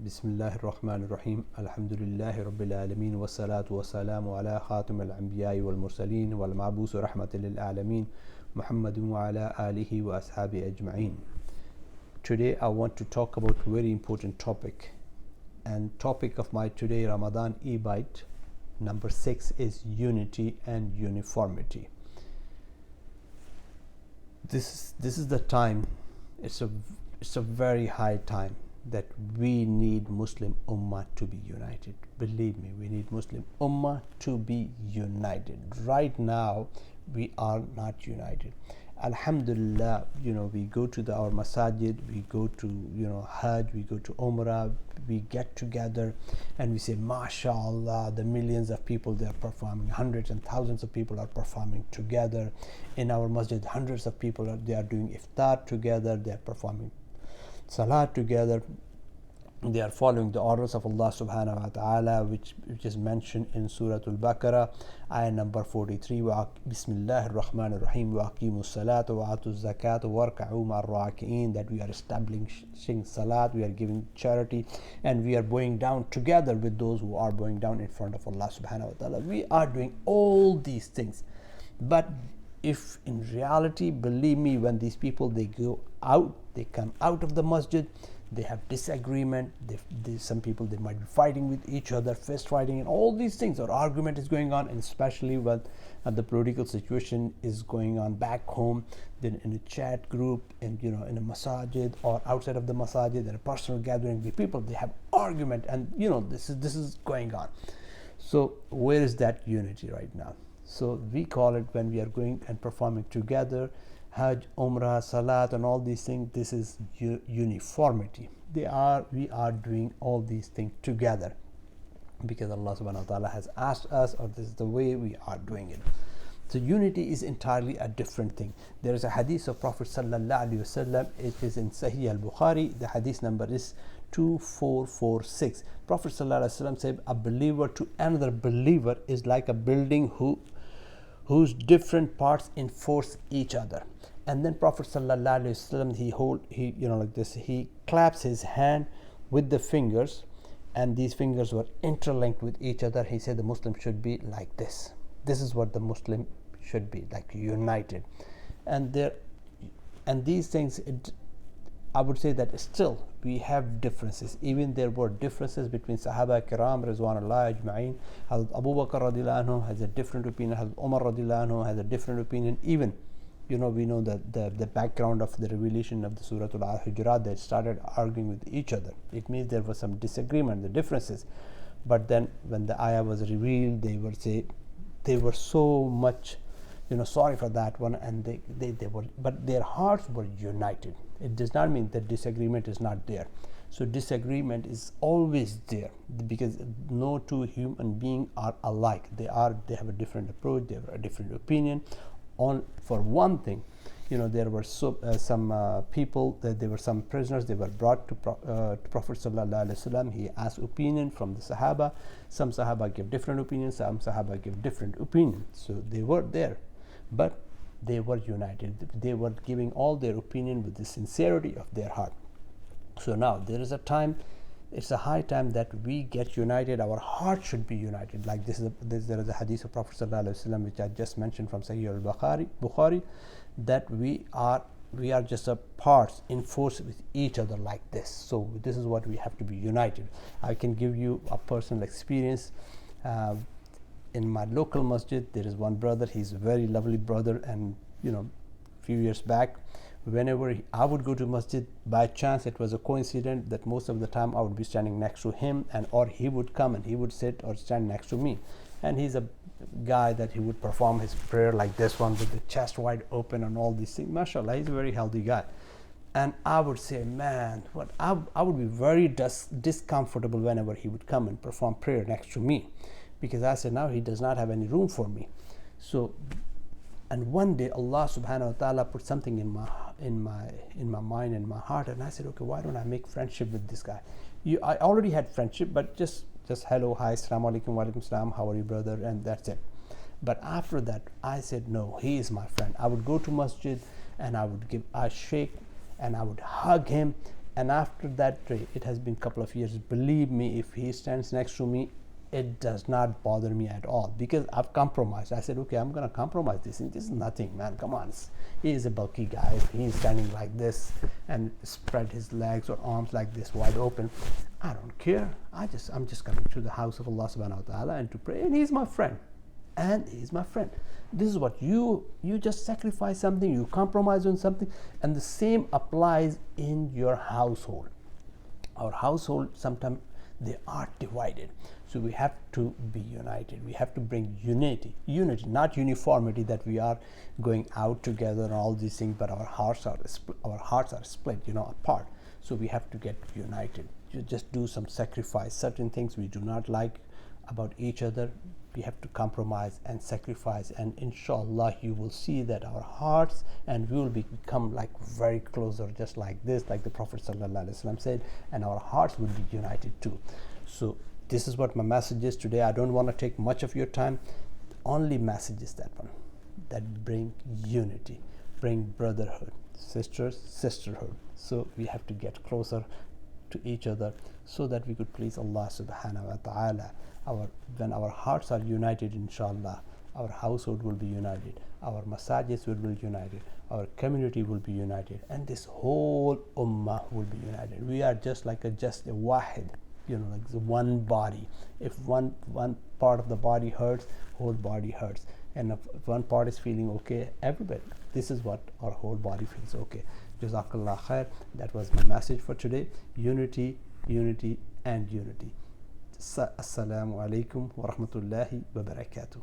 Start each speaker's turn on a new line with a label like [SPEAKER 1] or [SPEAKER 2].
[SPEAKER 1] Bismillahir Rahmanir Rahim. Alhamdulillahi Rabbil Alameen. Wassalatu wassalamu ala khatim al-anbiya'i wal mursaleen wal ma'busu rahmatil lil alamin Muhammadin wa ala alihi wa ashabi ajma'in. Today I want to talk about a very important topic. And topic of my today Ramadan e-bite number 6 is unity and uniformity. This is the time. It's a very high time that we need Muslim Ummah to be united. Believe me, we need Muslim Ummah to be united. Right now, we are not united. Alhamdulillah, we go to our masajid, we go to, Hajj, we go to Umrah, we get together and we say, MashaAllah, the millions of people, they are performing, hundreds and thousands of people are performing together. In our masjid, hundreds of people they are doing iftar together, they are performing salat together, they are following the orders of Allah subhanahu wa ta'ala, which is mentioned in Surah Al-Baqarah, ayah number 43. Bismillahir Rahmanir Rahim. Wa aqimus salata wa atuz zakata warka'u ma'ar raki'in. That we are establishing salat, we are giving charity, and we are bowing down together with those who are bowing down in front of Allah subhanahu wa ta'ala. We are doing all these things. But if in reality, believe me, when these people they come out of the masjid, they have disagreement, some people they might be fighting with each other, fist fighting and all these things, or argument is going on, and especially when the political situation is going on back home, then in a chat group and in a masajid or outside of the masajid, in a personal gathering with people, they have argument, and this is going on. So where is that unity right now? So we call it, when we are going and performing together, Hajj, Umrah, Salat and all these things, this is uniformity. We are doing all these things together because Allah subhanahu wa ta'ala has asked us, or this is the way we are doing it. So unity is entirely a different thing. There is a hadith of Prophet sallallahu alaihi wasallam. It is in Sahih al-Bukhari. The hadith number is 2446. Prophet sallallahu alaihi wasallam said, a believer to another believer is like a building whose different parts enforce each other. And then Prophet sallallahu alaihi wasallam, he claps his hand with the fingers, and these fingers were interlinked with each other. He said the Muslim should be like this. This is what the Muslim should be, like united. And these things, I would say that still we have differences. Even there were differences between Sahaba Kiram Rizwanullah Ajma'in. Hazrat Abu Bakr radiallahu anhu has a different opinion. Hazrat Umar radiallahu anhu has a different opinion. Even we know that the background of the revelation of the Surah Al-Hujurat, they started arguing with each other. It means there was some disagreement, the differences. But then when the ayah was revealed, they were so much sorry for that one, and they were, but their hearts were united. It does not mean that disagreement is not there. So disagreement is always there, because no two human beings are alike. They have a different approach, they have a different opinion on for one thing. There were some people, that there were some prisoners, they were brought to Prophet sallallahu alaihi wasallam. He asked opinion from the Sahaba. Some Sahaba give different opinions, some Sahaba give different opinions. So they were there, but they were united. They were giving all their opinion with the sincerity of their heart. So now there is a time, it's a high time that we get united. Our heart should be united. Like there is a hadith of Prophet sallallahu alaihi wasallam, which I just mentioned from Sahih al-Bukhari, that we are just a parts enforced with each other like this. So this is what we have to be united. I can give you a personal experience. In my local masjid, there is one brother. He's a very lovely brother, and few years back, whenever I would go to masjid, by chance it was a coincidence that most of the time I would be standing next to him, or he would come and he would sit or stand next to me. And he's a guy that he would perform his prayer like this one, with the chest wide open and all these things. MashaAllah, he's a very healthy guy. And I would say, man, I would be very discomfortable whenever he would come and perform prayer next to me, because I said, now he does not have any room for me. So, and one day Allah subhanahu wa ta'ala put something in my mind and my heart, and I said, okay, why don't I make friendship with this guy? I already had friendship, but just hello, hi, assalamu alaikum, wa alaikum salam, how are you, brother, and that's it. But after that, I said, no, he is my friend. I would go to masjid and I would shake and I would hug him, And after that day, it has been a couple of years, believe me, if he stands next to me, it does not bother me at all, because I've compromised. I said, okay, I'm going to compromise this, and this is nothing, man, come on. He is a bulky guy. If he's standing like this and spread his legs or arms like this wide open, I don't care. I'm just coming to the house of Allah subhanahu wa ta'ala and to pray, and he's my friend. And he's my friend. This is what you just sacrifice something, you compromise on something, and the same applies in your household. Our household, sometimes they are divided, so we have to be united. We have to bring unity, not uniformity, that we are going out together and all these things, but our hearts are split, apart. So we have to get united. You just do some sacrifice. Certain things we do not like about each other, we have to compromise and sacrifice, and inshallah you will see that our hearts and we will become like very closer, just like this, like the Prophet ﷺ said, and our hearts will be united too. So this is what my message is today. I don't want to take much of your time. The only message is that one, that bring unity, bring brotherhood, sisterhood. So we have to get closer to each other so that we could please Allah subhanahu wa ta'ala. When our hearts are united, inshallah, our household will be united, our masajids will be united, our community will be united, and this whole ummah will be united. We are just like a wahid, like the one body. If one part of the body hurts, whole body hurts. And if one part is feeling okay, everybody, this is what our whole body feels okay. Jazakallah khair. That was my message for today. Unity, unity, and unity. Assalamu alaikum wa rahmatullahi wa barakatuh.